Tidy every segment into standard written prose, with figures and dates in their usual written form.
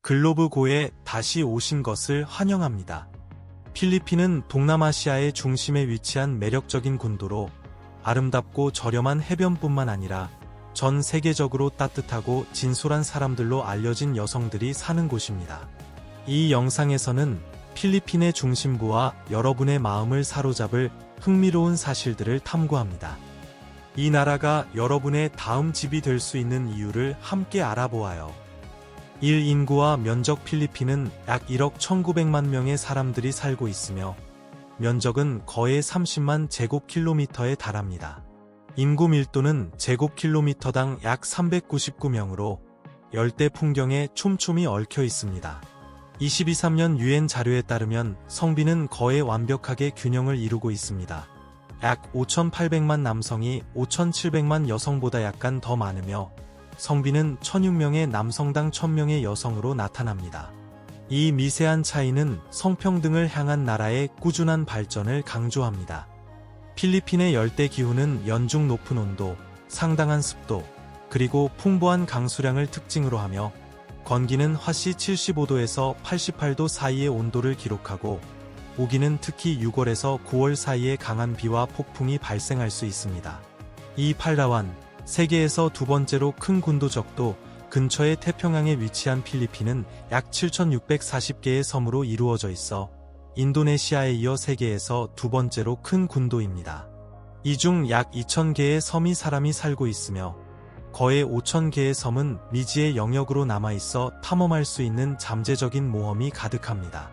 글로브고에 다시 오신 것을 환영합니다. 필리핀은 동남아시아의 중심에 위치한 매력적인 군도로 아름답고 저렴한 해변뿐만 아니라 전 세계적으로 따뜻하고 진솔한 사람들로 알려진 여성들이 사는 곳입니다. 이 영상에서는 필리핀의 중심부와 여러분의 마음을 사로잡을 흥미로운 사실들을 탐구합니다. 이 나라가 여러분의 다음 집이 될 수 있는 이유를 함께 알아보아요. 1. 인구와 면적. 필리핀은 약 1억 1900만 명의 사람들이 살고 있으며 면적은 거의 30만 제곱킬로미터에 달합니다. 인구 밀도는 제곱킬로미터당 약 399명으로 열대 풍경에 촘촘히 얽혀 있습니다. 2023년 유엔 자료에 따르면 성비는 거의 완벽하게 균형을 이루고 있습니다. 약 5,800만 남성이 5,700만 여성보다 약간 더 많으며 성비는 1,006명의 남성당 1,000명의 여성으로 나타납니다. 이 미세한 차이는 성평등을 향한 나라의 꾸준한 발전을 강조합니다. 필리핀의 열대 기후는 연중 높은 온도, 상당한 습도, 그리고 풍부한 강수량을 특징으로 하며 건기는 화씨 75도에서 88도 사이의 온도를 기록하고 우기는 특히 6월에서 9월 사이에 강한 비와 폭풍이 발생할 수 있습니다. 이 팔라완, 세계에서 두 번째로 큰 군도 적도 근처의 태평양에 위치한 필리핀은 약 7,640개의 섬으로 이루어져 있어 인도네시아에 이어 세계에서 두 번째로 큰 군도입니다. 이 중 약 2,000개의 섬이 사람이 살고 있으며 거의 5,000개의 섬은 미지의 영역으로 남아있어 탐험할 수 있는 잠재적인 모험이 가득합니다.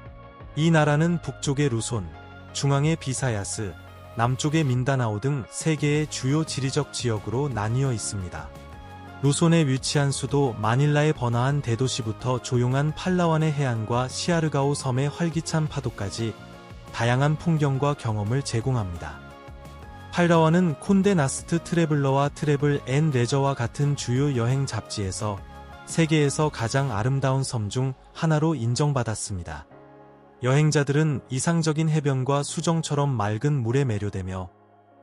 이 나라는 북쪽의 루손, 중앙의 비사야스, 남쪽의 민다나오 등 3개의 주요 지리적 지역으로 나뉘어 있습니다. 루손에 위치한 수도 마닐라의 번화한 대도시부터 조용한 팔라완의 해안과 시아르가오 섬의 활기찬 파도까지 다양한 풍경과 경험을 제공합니다. 팔라완은 콘데 나스트 트래블러와 트래블 앤 레저와 같은 주요 여행 잡지에서 세계에서 가장 아름다운 섬 중 하나로 인정받았습니다. 여행자들은 이상적인 해변과 수정처럼 맑은 물에 매료되며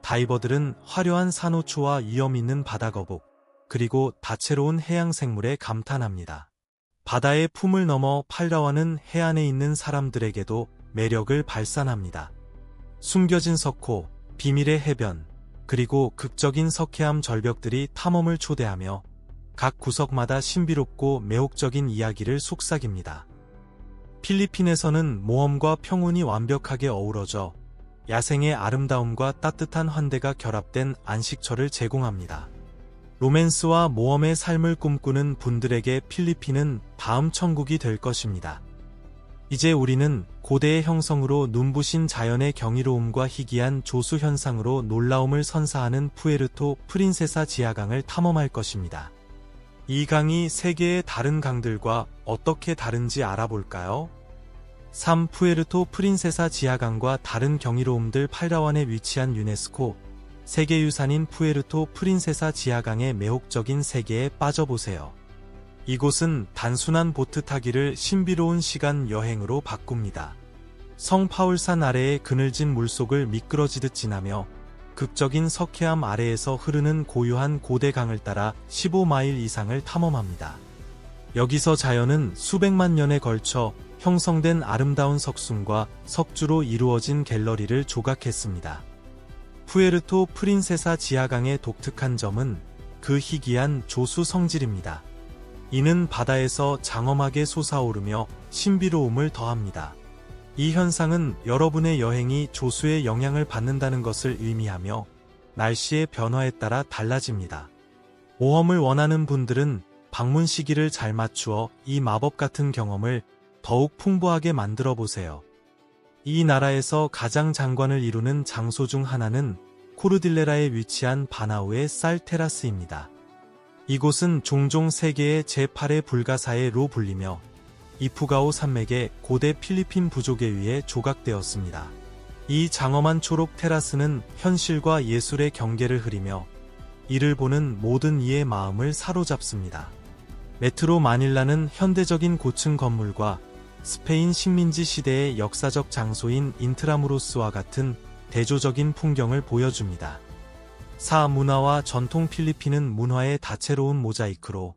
다이버들은 화려한 산호초와 위험 있는 바다거북, 그리고 다채로운 해양 생물에 감탄합니다. 바다의 품을 넘어 팔라완은 해안에 있는 사람들에게도 매력을 발산합니다. 숨겨진 석호, 비밀의 해변, 그리고 극적인 석회암 절벽들이 탐험을 초대하며 각 구석마다 신비롭고 매혹적인 이야기를 속삭입니다. 필리핀에서는 모험과 평온이 완벽하게 어우러져 야생의 아름다움과 따뜻한 환대가 결합된 안식처를 제공합니다. 로맨스와 모험의 삶을 꿈꾸는 분들에게 필리핀은 다음 천국이 될 것입니다. 이제 우리는 고대의 형성으로 눈부신 자연의 경이로움과 희귀한 조수 현상으로 놀라움을 선사하는 푸에르토 프린세사 지하강을 탐험할 것입니다. 이 강이 세계의 다른 강들과 어떻게 다른지 알아볼까요? 3. 푸에르토 프린세사 지하강과 다른 경이로움들. 팔라완에 위치한 유네스코 세계유산인 푸에르토 프린세사 지하강의 매혹적인 세계에 빠져보세요. 이곳은 단순한 보트 타기를 신비로운 시간 여행으로 바꿉니다. 성 파울산 아래의 그늘진 물속을 미끄러지듯 지나며 극적인 석회암 아래에서 흐르는 고유한 고대 강을 따라 15마일 이상을 탐험합니다. 여기서 자연은 수백만 년에 걸쳐 형성된 아름다운 석순과 석주로 이루어진 갤러리를 조각했습니다. 푸에르토 프린세사 지하강의 독특한 점은 그 희귀한 조수 성질입니다. 이는 바다에서 장엄하게 솟아오르며 신비로움을 더합니다. 이 현상은 여러분의 여행이 조수의 영향을 받는다는 것을 의미하며 날씨의 변화에 따라 달라집니다. 모험을 원하는 분들은 방문 시기를 잘 맞추어 이 마법 같은 경험을 더욱 풍부하게 만들어 보세요. 이 나라에서 가장 장관을 이루는 장소 중 하나는 코르딜레라에 위치한 바나우의 쌀 테라스입니다. 이곳은 종종 세계의 제8의 불가사의로 불리며 이푸가오 산맥의 고대 필리핀 부족에 의해 조각되었습니다. 이 장엄한 초록 테라스는 현실과 예술의 경계를 흐리며 이를 보는 모든 이의 마음을 사로잡습니다. 메트로 마닐라는 현대적인 고층 건물과 스페인 식민지 시대의 역사적 장소인 인트라무로스와 같은 대조적인 풍경을 보여줍니다. 4. 문화와 전통. 필리핀은 문화의 다채로운 모자이크로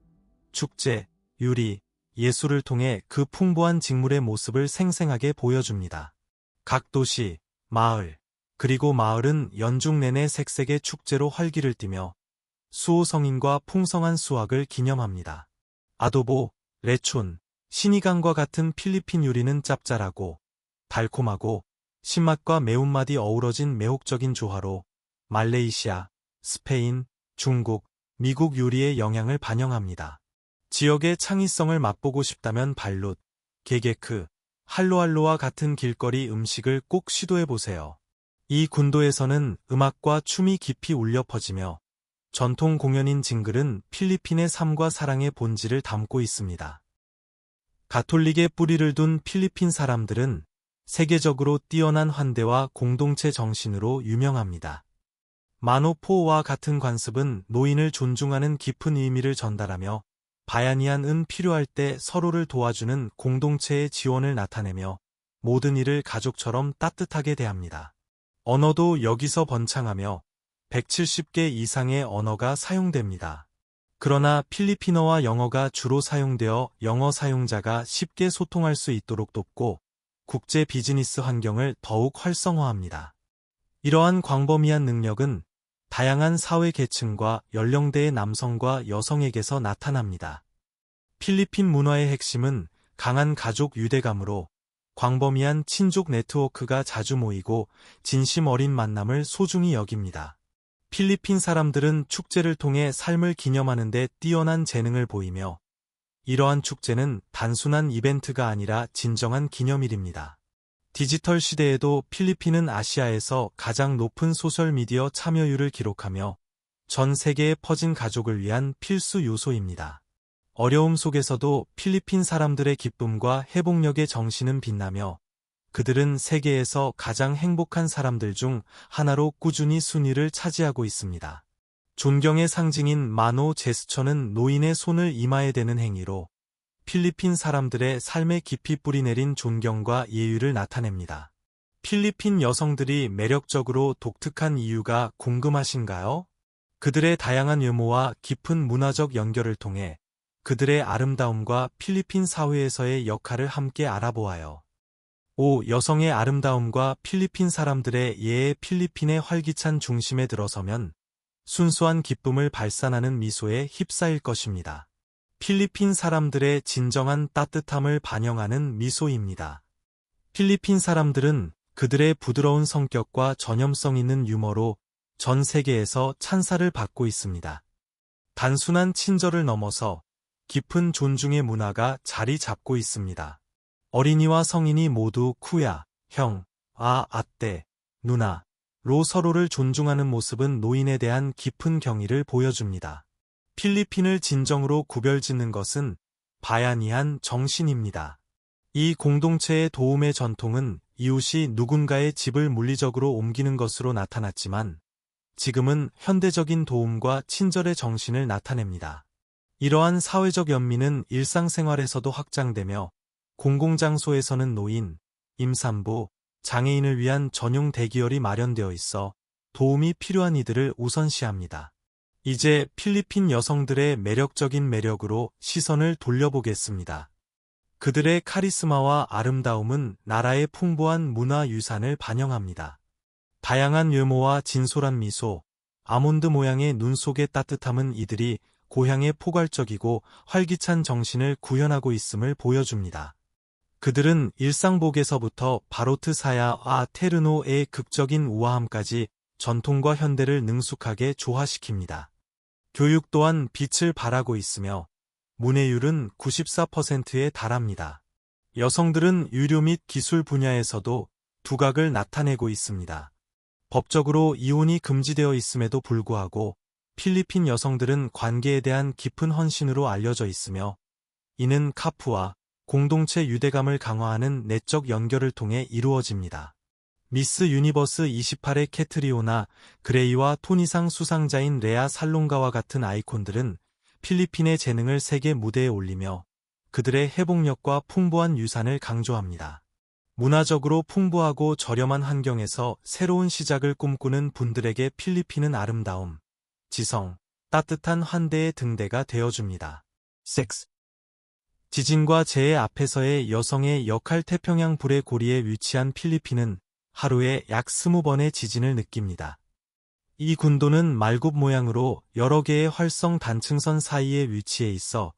축제, 유리, 예술을 통해 그 풍부한 직물의 모습을 생생하게 보여줍니다. 각 도시, 마을, 그리고 마을은 연중 내내 색색의 축제로 활기를 띠며 수호성인과 풍성한 수확을 기념합니다. 아도보, 레촌, 시니강과 같은 필리핀 요리는 짭짤하고 달콤하고 신맛과 매운맛이 어우러진 매혹적인 조화로 말레이시아, 스페인, 중국, 미국 요리의 영향을 반영합니다. 지역의 창의성을 맛보고 싶다면 발룻, 게게크, 할로할로와 같은 길거리 음식을 꼭 시도해보세요. 이 군도에서는 음악과 춤이 깊이 울려 퍼지며 전통 공연인 징글은 필리핀의 삶과 사랑의 본질을 담고 있습니다. 가톨릭의 뿌리를 둔 필리핀 사람들은 세계적으로 뛰어난 환대와 공동체 정신으로 유명합니다. 마노포와 같은 관습은 노인을 존중하는 깊은 의미를 전달하며 바야니안은 필요할 때 서로를 도와주는 공동체의 지원을 나타내며 모든 일을 가족처럼 따뜻하게 대합니다. 언어도 여기서 번창하며 170개 이상의 언어가 사용됩니다. 그러나 필리핀어와 영어가 주로 사용되어 영어 사용자가 쉽게 소통할 수 있도록 돕고 국제 비즈니스 환경을 더욱 활성화합니다. 이러한 광범위한 능력은 다양한 사회 계층과 연령대의 남성과 여성에게서 나타납니다. 필리핀 문화의 핵심은 강한 가족 유대감으로 광범위한 친족 네트워크가 자주 모이고 진심 어린 만남을 소중히 여깁니다. 필리핀 사람들은 축제를 통해 삶을 기념하는 데 뛰어난 재능을 보이며 이러한 축제는 단순한 이벤트가 아니라 진정한 기념일입니다. 디지털 시대에도 필리핀은 아시아에서 가장 높은 소셜미디어 참여율을 기록하며 전 세계에 퍼진 가족을 위한 필수 요소입니다. 어려움 속에서도 필리핀 사람들의 기쁨과 회복력의 정신은 빛나며 그들은 세계에서 가장 행복한 사람들 중 하나로 꾸준히 순위를 차지하고 있습니다. 존경의 상징인 마노 제스처는 노인의 손을 이마에 대는 행위로 필리핀 사람들의 삶에 깊이 뿌리내린 존경과 예의를 나타냅니다. 필리핀 여성들이 매력적으로 독특한 이유가 궁금하신가요? 그들의 다양한 외모와 깊은 문화적 연결을 통해 그들의 아름다움과 필리핀 사회에서의 역할을 함께 알아보아요. 5. 여성의 아름다움과 필리핀 사람들의 예의. 필리핀의 활기찬 중심에 들어서면 순수한 기쁨을 발산하는 미소에 휩싸일 것입니다. 필리핀 사람들의 진정한 따뜻함을 반영하는 미소입니다. 필리핀 사람들은 그들의 부드러운 성격과 전염성 있는 유머로 전 세계에서 찬사를 받고 있습니다. 단순한 친절을 넘어서 깊은 존중의 문화가 자리 잡고 있습니다. 어린이와 성인이 모두 쿠야, 형, 아떼, 누나로 서로를 존중하는 모습은 노인에 대한 깊은 경의를 보여줍니다. 필리핀을 진정으로 구별짓는 것은 바야니안 정신입니다. 이 공동체의 도움의 전통은 이웃이 누군가의 집을 물리적으로 옮기는 것으로 나타났지만 지금은 현대적인 도움과 친절의 정신을 나타냅니다. 이러한 사회적 연민은 일상생활에서도 확장되며 공공장소에서는 노인, 임산부, 장애인을 위한 전용 대기열이 마련되어 있어 도움이 필요한 이들을 우선시합니다. 이제 필리핀 여성들의 매력적인 매력으로 시선을 돌려보겠습니다. 그들의 카리스마와 아름다움은 나라의 풍부한 문화 유산을 반영합니다. 다양한 외모와 진솔한 미소, 아몬드 모양의 눈 속의 따뜻함은 이들이 고향의 포괄적이고 활기찬 정신을 구현하고 있음을 보여줍니다. 그들은 일상복에서부터 바로트 사야와 테르노의 극적인 우아함까지 전통과 현대를 능숙하게 조화시킵니다. 교육 또한 빛을 발하고 있으며 문해율은 94%에 달합니다. 여성들은 의료 및 기술 분야에서도 두각을 나타내고 있습니다. 법적으로 이혼이 금지되어 있음에도 불구하고 필리핀 여성들은 관계에 대한 깊은 헌신으로 알려져 있으며 이는 카푸와 공동체 유대감을 강화하는 내적 연결을 통해 이루어집니다. 미스 유니버스 28의 캐트리오나 그레이와 토니상 수상자인 레아 살롱가와 같은 아이콘들은 필리핀의 재능을 세계 무대에 올리며 그들의 회복력과 풍부한 유산을 강조합니다. 문화적으로 풍부하고 저렴한 환경에서 새로운 시작을 꿈꾸는 분들에게 필리핀은 아름다움, 지성, 따뜻한 환대의 등대가 되어줍니다. 섹스 지진과 재해 앞에서의 여성의 역할. 태평양 불의 고리에 위치한 필리핀은 하루에 약 20번의 지진을 느낍니다. 이 군도는 말굽 모양으로 여러 개의 활성 단층선 사이에 위치해 있어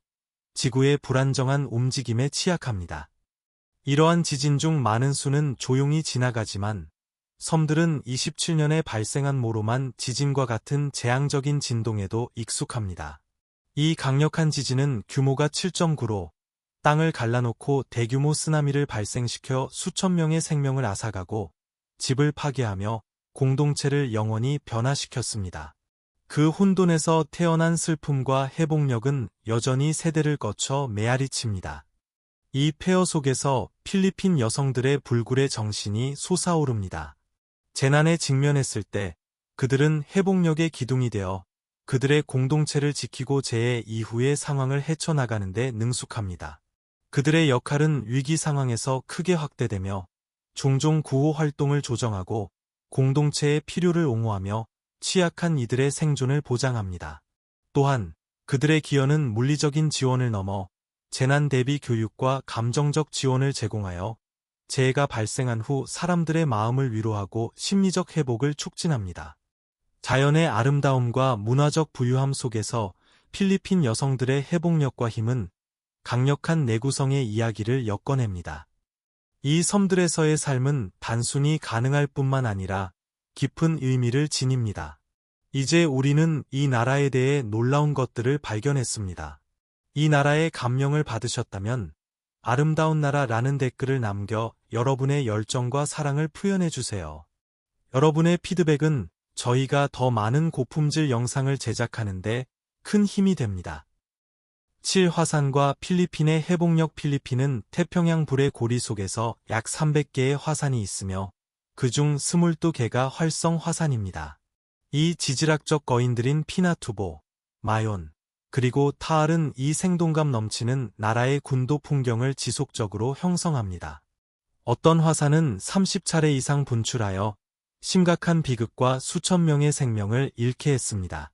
지구의 불안정한 움직임에 취약합니다. 이러한 지진 중 많은 수는 조용히 지나가지만 섬들은 27년에 발생한 모로만 지진과 같은 재앙적인 진동에도 익숙합니다. 이 강력한 지진은 규모가 7.9로 땅을 갈라놓고 대규모 쓰나미를 발생시켜 수천 명의 생명을 앗아가고 집을 파괴하며 공동체를 영원히 변화시켰습니다. 그 혼돈에서 태어난 슬픔과 회복력은 여전히 세대를 거쳐 메아리칩니다. 이 폐허 속에서 필리핀 여성들의 불굴의 정신이 솟아오릅니다. 재난에 직면했을 때 그들은 회복력의 기둥이 되어 그들의 공동체를 지키고 재해 이후의 상황을 헤쳐나가는 데 능숙합니다. 그들의 역할은 위기 상황에서 크게 확대되며 종종 구호 활동을 조정하고 공동체의 필요를 옹호하며 취약한 이들의 생존을 보장합니다. 또한 그들의 기여는 물리적인 지원을 넘어 재난 대비 교육과 감정적 지원을 제공하여 재해가 발생한 후 사람들의 마음을 위로하고 심리적 회복을 촉진합니다. 자연의 아름다움과 문화적 부유함 속에서 필리핀 여성들의 회복력과 힘은 강력한 내구성의 이야기를 엮어냅니다. 이 섬들에서의 삶은 단순히 가능할 뿐만 아니라 깊은 의미를 지닙니다. 이제 우리는 이 나라에 대해 놀라운 것들을 발견했습니다. 이 나라에 감명을 받으셨다면 아름다운 나라라는 댓글을 남겨 여러분의 열정과 사랑을 표현해주세요. 여러분의 피드백은 저희가 더 많은 고품질 영상을 제작하는데 큰 힘이 됩니다. 7. 화산과 필리핀의 회복력. 필리핀은 태평양 불의 고리 속에서 약 300개의 화산이 있으며 그중 22개가 활성 화산입니다. 이 지질학적 거인들인 피나투보, 마yon, 그리고 타알은 이 생동감 넘치는 나라의 군도 풍경을 지속적으로 형성합니다. 어떤 화산은 30차례 이상 분출하여 심각한 비극과 수천 명의 생명을 잃게 했습니다.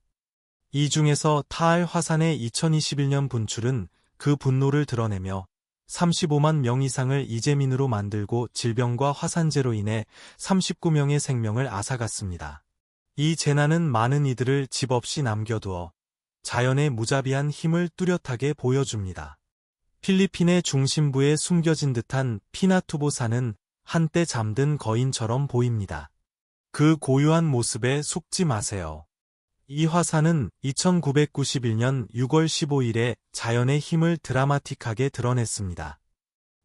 이 중에서 타알 화산의 2021년 분출은 그 분노를 드러내며 35만 명 이상을 이재민으로 만들고 질병과 화산재로 인해 39명의 생명을 앗아갔습니다. 이 재난은 많은 이들을 집 없이 남겨두어 자연의 무자비한 힘을 뚜렷하게 보여줍니다. 필리핀의 중심부에 숨겨진 듯한 피나투보 산은 한때 잠든 거인처럼 보입니다. 그 고요한 모습에 속지 마세요. 이 화산은 2991년 6월 15일에 자연의 힘을 드라마틱하게 드러냈습니다.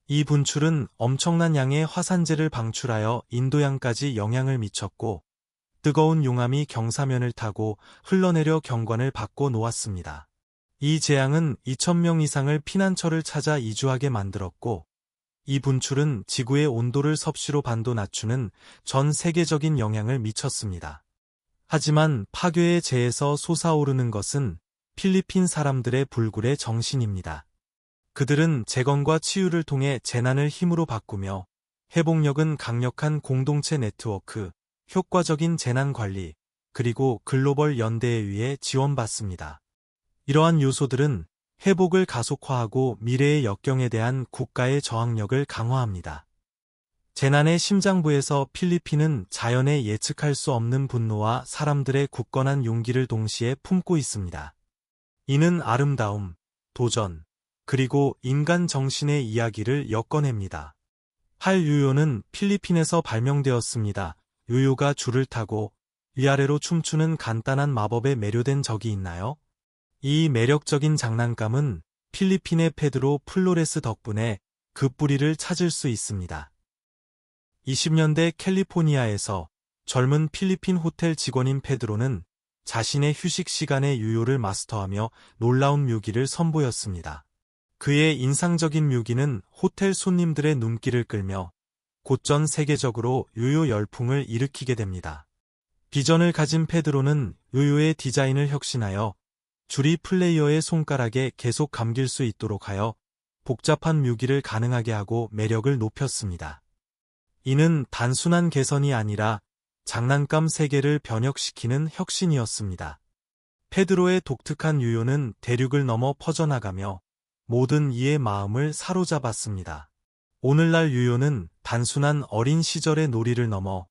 이 분출은 엄청난 양의 화산재를 방출하여 인도양까지 영향을 미쳤고 뜨거운 용암이 경사면을 타고 흘러내려 경관을 바꿔 놓았습니다. 이 재앙은 2,000명 이상을 피난처를 찾아 이주하게 만들었고 이 분출은 지구의 온도를 섭씨로 반도 낮추는 전 세계적인 영향을 미쳤습니다. 하지만 파괴의 재에서 솟아오르는 것은 필리핀 사람들의 불굴의 정신입니다. 그들은 재건과 치유를 통해 재난을 힘으로 바꾸며 회복력은 강력한 공동체 네트워크, 효과적인 재난관리, 그리고 글로벌 연대에 의해 지원받습니다. 이러한 요소들은 회복을 가속화하고 미래의 역경에 대한 국가의 저항력을 강화합니다. 재난의 심장부에서 필리핀은 자연의 예측할 수 없는 분노와 사람들의 굳건한 용기를 동시에 품고 있습니다. 이는 아름다움, 도전, 그리고 인간 정신의 이야기를 엮어냅니다. 팔 요요는 필리핀에서 발명되었습니다. 요요가 줄을 타고 위아래로 춤추는 간단한 마법에 매료된 적이 있나요? 이 매력적인 장난감은 필리핀의 페드로 플로레스 덕분에 그 뿌리를 찾을 수 있습니다. 20년대 캘리포니아에서 젊은 필리핀 호텔 직원인 페드로는 자신의 휴식 시간에 요요를 마스터하며 놀라운 묘기를 선보였습니다. 그의 인상적인 묘기는 호텔 손님들의 눈길을 끌며 곧전 세계적으로 요요 열풍을 일으키게 됩니다. 비전을 가진 페드로는 요요의 디자인을 혁신하여 줄이 플레이어의 손가락에 계속 감길 수 있도록 하여 복잡한 묘기를 가능하게 하고 매력을 높였습니다. 이는 단순한 개선이 아니라 장난감 세계를 변혁시키는 혁신이었습니다. 페드로의 독특한 요요는 대륙을 넘어 퍼져나가며 모든 이의 마음을 사로잡았습니다. 오늘날 유효는 단순한 어린 시절의 놀이를 넘어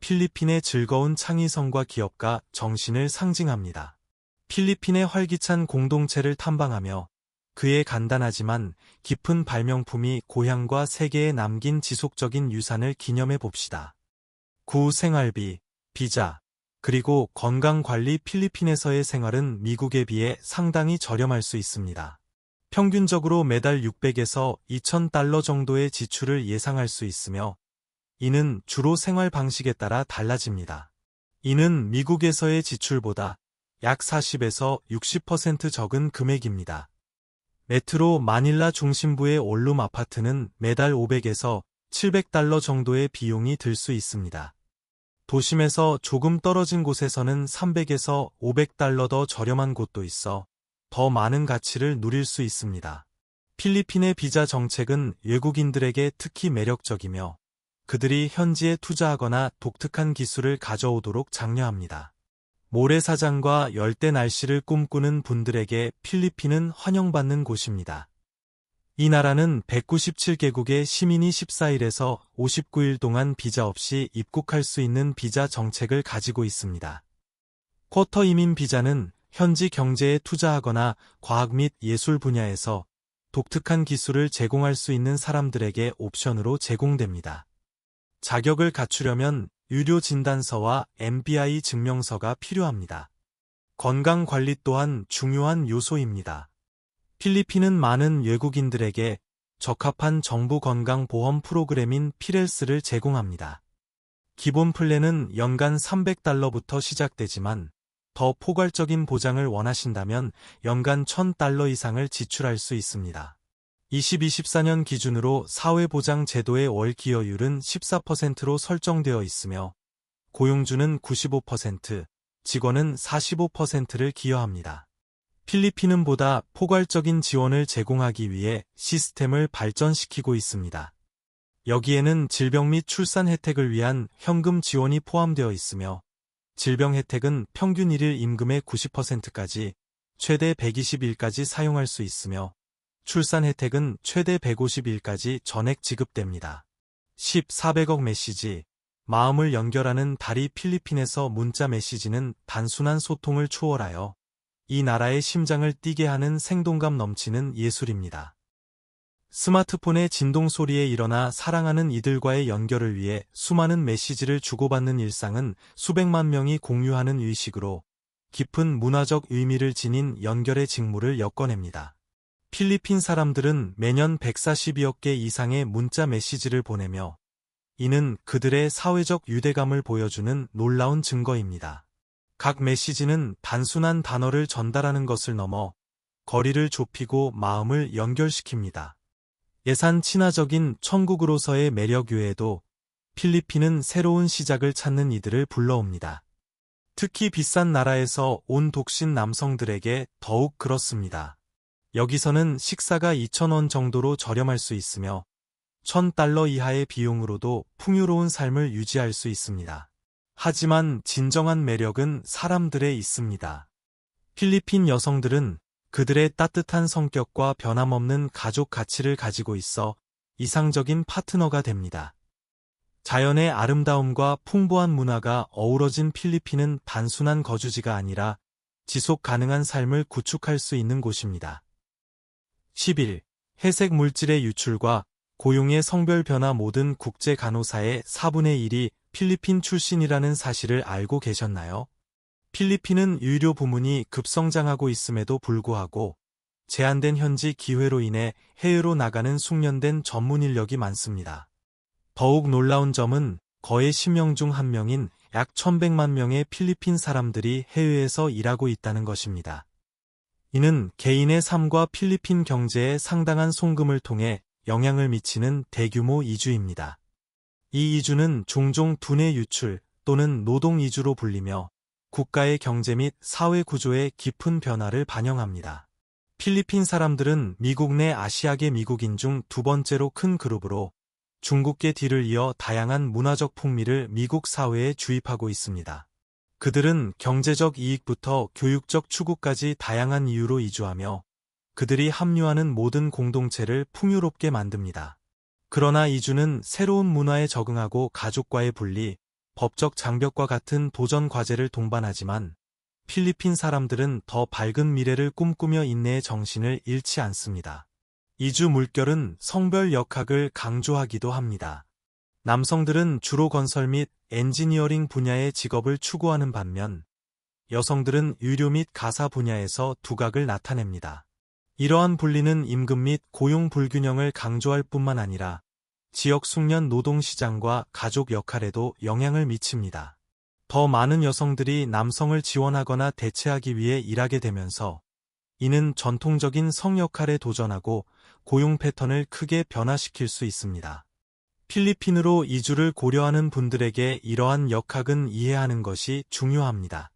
필리핀의 즐거운 창의성과 기업가 정신을 상징합니다. 필리핀의 활기찬 공동체를 탐방하며 그의 간단하지만 깊은 발명품이 고향과 세계에 남긴 지속적인 유산을 기념해 봅시다. 구 생활비, 비자, 그리고 건강관리. 필리핀에서의 생활은 미국에 비해 상당히 저렴할 수 있습니다. 평균적으로 매달 600에서 2000달러 정도의 지출을 예상할 수 있으며 이는 주로 생활 방식에 따라 달라집니다. 이는 미국에서의 지출보다 약 40에서 60% 적은 금액입니다. 메트로 마닐라 중심부의 원룸 아파트는 매달 500에서 700달러 정도의 비용이 들 수 있습니다. 도심에서 조금 떨어진 곳에서는 300에서 500달러 더 저렴한 곳도 있어 더 많은 가치를 누릴 수 있습니다. 필리핀의 비자 정책은 외국인들에게 특히 매력적이며 그들이 현지에 투자하거나 독특한 기술을 가져오도록 장려합니다. 모래사장과 열대 날씨를 꿈꾸는 분들에게 필리핀은 환영받는 곳입니다. 이 나라는 197개국의 시민이 14일에서 59일 동안 비자 없이 입국할 수 있는 비자 정책을 가지고 있습니다. 쿼터 이민 비자는 현지 경제에 투자하거나 과학 및 예술 분야에서 독특한 기술을 제공할 수 있는 사람들에게 옵션으로 제공됩니다. 자격을 갖추려면 유료 진단서와 MBI 증명서가 필요합니다. 건강관리 또한 중요한 요소입니다. 필리핀은 많은 외국인들에게 적합한 정부 건강보험 프로그램인 피렐스를 제공합니다. 기본 플랜은 연간 300달러부터 시작되지만 더 포괄적인 보장을 원하신다면 연간 1000달러 이상을 지출할 수 있습니다. 2024년 기준으로 사회보장 제도의 월 기여율은 14%로 설정되어 있으며 고용주는 95%, 직원은 45%를 기여합니다. 필리핀은 보다 포괄적인 지원을 제공하기 위해 시스템을 발전시키고 있습니다. 여기에는 질병 및 출산 혜택을 위한 현금 지원이 포함되어 있으며 질병 혜택은 평균 1일 임금의 90%까지 최대 120일까지 사용할 수 있으며 출산 혜택은 최대 150일까지 전액 지급됩니다. 400억 메시지, 마음을 연결하는 다리. 필리핀에서 문자 메시지는 단순한 소통을 초월하여 이 나라의 심장을 뛰게 하는 생동감 넘치는 예술입니다. 스마트폰의 진동 소리에 일어나 사랑하는 이들과의 연결을 위해 수많은 메시지를 주고받는 일상은 수백만 명이 공유하는 의식으로 깊은 문화적 의미를 지닌 연결의 직무를 엮어냅니다. 필리핀 사람들은 매년 142억 개 이상의 문자 메시지를 보내며 이는 그들의 사회적 유대감을 보여주는 놀라운 증거입니다. 각 메시지는 단순한 단어를 전달하는 것을 넘어 거리를 좁히고 마음을 연결시킵니다. 예산 친화적인 천국으로서의 매력 외에도 필리핀은 새로운 시작을 찾는 이들을 불러옵니다. 특히 비싼 나라에서 온 독신 남성들에게 더욱 그렇습니다. 여기서는 식사가 2,000원 정도로 저렴할 수 있으며 1,000달러 이하의 비용으로도 풍요로운 삶을 유지할 수 있습니다. 하지만 진정한 매력은 사람들에 있습니다. 필리핀 여성들은 그들의 따뜻한 성격과 변함없는 가족 가치를 가지고 있어 이상적인 파트너가 됩니다. 자연의 아름다움과 풍부한 문화가 어우러진 필리핀은 단순한 거주지가 아니라 지속 가능한 삶을 구축할 수 있는 곳입니다. 11. 회색 물질의 유출과 고용의 성별 변화. 모든 국제 간호사의 4분의 1이 필리핀 출신이라는 사실을 알고 계셨나요? 필리핀은 의료 부문이 급성장하고 있음에도 불구하고 제한된 현지 기회로 인해 해외로 나가는 숙련된 전문 인력이 많습니다. 더욱 놀라운 점은 거의 10명 중 1명인 약 1,100만 명의 필리핀 사람들이 해외에서 일하고 있다는 것입니다. 이는 개인의 삶과 필리핀 경제에 상당한 송금을 통해 영향을 미치는 대규모 이주입니다. 이 이주는 종종 두뇌 유출 또는 노동 이주로 불리며 국가의 경제 및 사회 구조의 깊은 변화를 반영합니다. 필리핀 사람들은 미국 내 아시아계 미국인 중 두 번째로 큰 그룹으로 중국계 뒤를 이어 다양한 문화적 풍미를 미국 사회에 주입하고 있습니다. 그들은 경제적 이익부터 교육적 추구까지 다양한 이유로 이주하며 그들이 합류하는 모든 공동체를 풍요롭게 만듭니다. 그러나 이주는 새로운 문화에 적응하고 가족과의 분리, 법적 장벽과 같은 도전 과제를 동반하지만 필리핀 사람들은 더 밝은 미래를 꿈꾸며 인내의 정신을 잃지 않습니다. 이주 물결은 성별 역학을 강조하기도 합니다. 남성들은 주로 건설 및 엔지니어링 분야의 직업을 추구하는 반면 여성들은 의료 및 가사 분야에서 두각을 나타냅니다. 이러한 분리는 임금 및 고용 불균형을 강조할 뿐만 아니라 지역 숙련 노동시장과 가족 역할에도 영향을 미칩니다. 더 많은 여성들이 남성을 지원하거나 대체하기 위해 일하게 되면서 이는 전통적인 성 역할에 도전하고 고용 패턴을 크게 변화시킬 수 있습니다. 필리핀으로 이주를 고려하는 분들에게 이러한 역학은 이해하는 것이 중요합니다.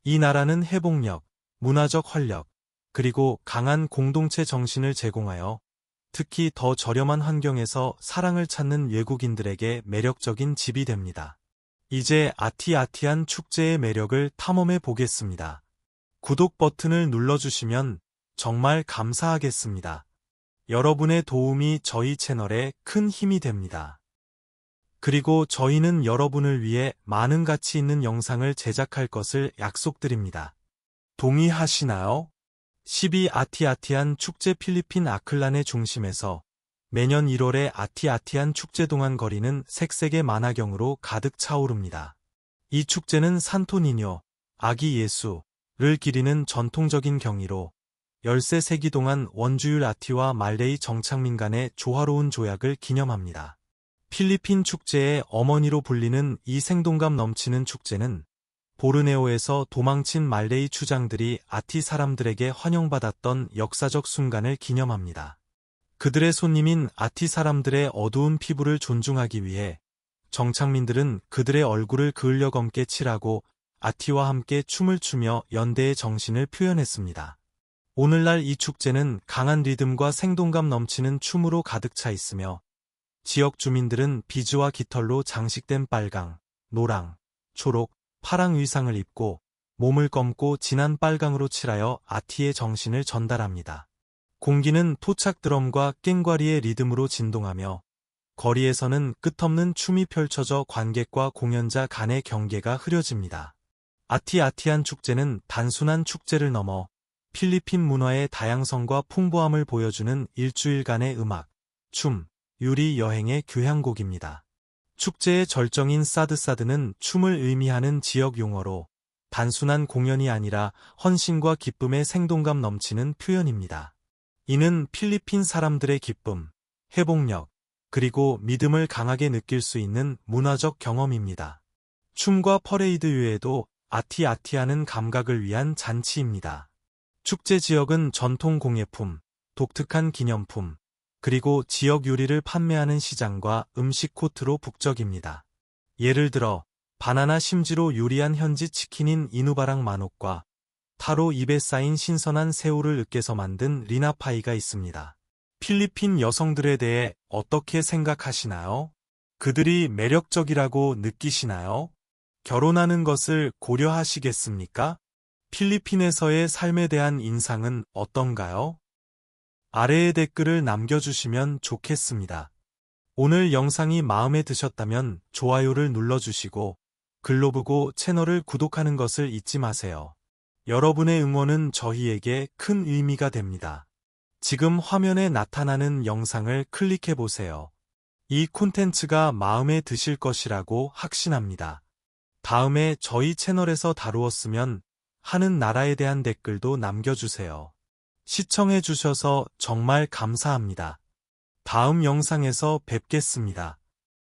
이 나라는 회복력, 문화적 활력, 그리고 강한 공동체 정신을 제공하여 특히 더 저렴한 환경에서 사랑을 찾는 외국인들에게 매력적인 집이 됩니다. 이제 아티아티안 축제의 매력을 탐험해 보겠습니다. 구독 버튼을 눌러주시면 정말 감사하겠습니다. 여러분의 도움이 저희 채널에 큰 힘이 됩니다. 그리고 저희는 여러분을 위해 많은 가치 있는 영상을 제작할 것을 약속드립니다. 동의하시나요? 12 아티아티안 축제 필리핀 아클란의 중심에서 매년 1월에 아티아티안 축제 동안 거리는 색색의 만화경으로 가득 차오릅니다. 이 축제는 산토니뇨, 아기 예수를 기리는 전통적인 경위로 13세기 동안 원주율 아티와 말레이 정착민 간의 조화로운 조약을 기념합니다. 필리핀 축제의 어머니로 불리는 이 생동감 넘치는 축제는 보르네오에서 도망친 말레이 추장들이 아티 사람들에게 환영받았던 역사적 순간을 기념합니다. 그들의 손님인 아티 사람들의 어두운 피부를 존중하기 위해 정착민들은 그들의 얼굴을 그을려 검게 칠하고 아티와 함께 춤을 추며 연대의 정신을 표현했습니다. 오늘날 이 축제는 강한 리듬과 생동감 넘치는 춤으로 가득 차 있으며 지역 주민들은 비즈와 깃털로 장식된 빨강, 노랑, 초록, 파랑 의상을 입고 몸을 검고 진한 빨강으로 칠하여 아티의 정신을 전달합니다. 공기는 토착 드럼과 깽과리의 리듬으로 진동하며 거리에서는 끝없는 춤이 펼쳐져 관객과 공연자 간의 경계가 흐려집니다. 아티아티안 축제는 단순한 축제를 넘어 필리핀 문화의 다양성과 풍부함을 보여주는 일주일간의 음악, 춤, 유리 여행의 교향곡입니다. 축제의 절정인 사드사드는 춤을 의미하는 지역 용어로 단순한 공연이 아니라 헌신과 기쁨의 생동감 넘치는 표현입니다. 이는 필리핀 사람들의 기쁨, 회복력, 그리고 믿음을 강하게 느낄 수 있는 문화적 경험입니다. 춤과 퍼레이드 외에도 아티아티아는 감각을 위한 잔치입니다. 축제 지역은 전통 공예품, 독특한 기념품, 그리고 지역 요리를 판매하는 시장과 음식 코트로 북적입니다. 예를 들어 바나나 심지로 요리한 현지 치킨인 이누바랑 마녹과 타로 잎에 쌓인 신선한 새우를 으깨서 만든 리나파이가 있습니다. 필리핀 여성들에 대해 어떻게 생각하시나요? 그들이 매력적이라고 느끼시나요? 결혼하는 것을 고려하시겠습니까? 필리핀에서의 삶에 대한 인상은 어떤가요? 아래에 댓글을 남겨주시면 좋겠습니다. 오늘 영상이 마음에 드셨다면 좋아요를 눌러주시고 글로브고 채널을 구독하는 것을 잊지 마세요. 여러분의 응원은 저희에게 큰 의미가 됩니다. 지금 화면에 나타나는 영상을 클릭해보세요. 이 콘텐츠가 마음에 드실 것이라고 확신합니다. 다음에 저희 채널에서 다루었으면 하는 나라에 대한 댓글도 남겨주세요. 시청해주셔서 정말 감사합니다. 다음 영상에서 뵙겠습니다.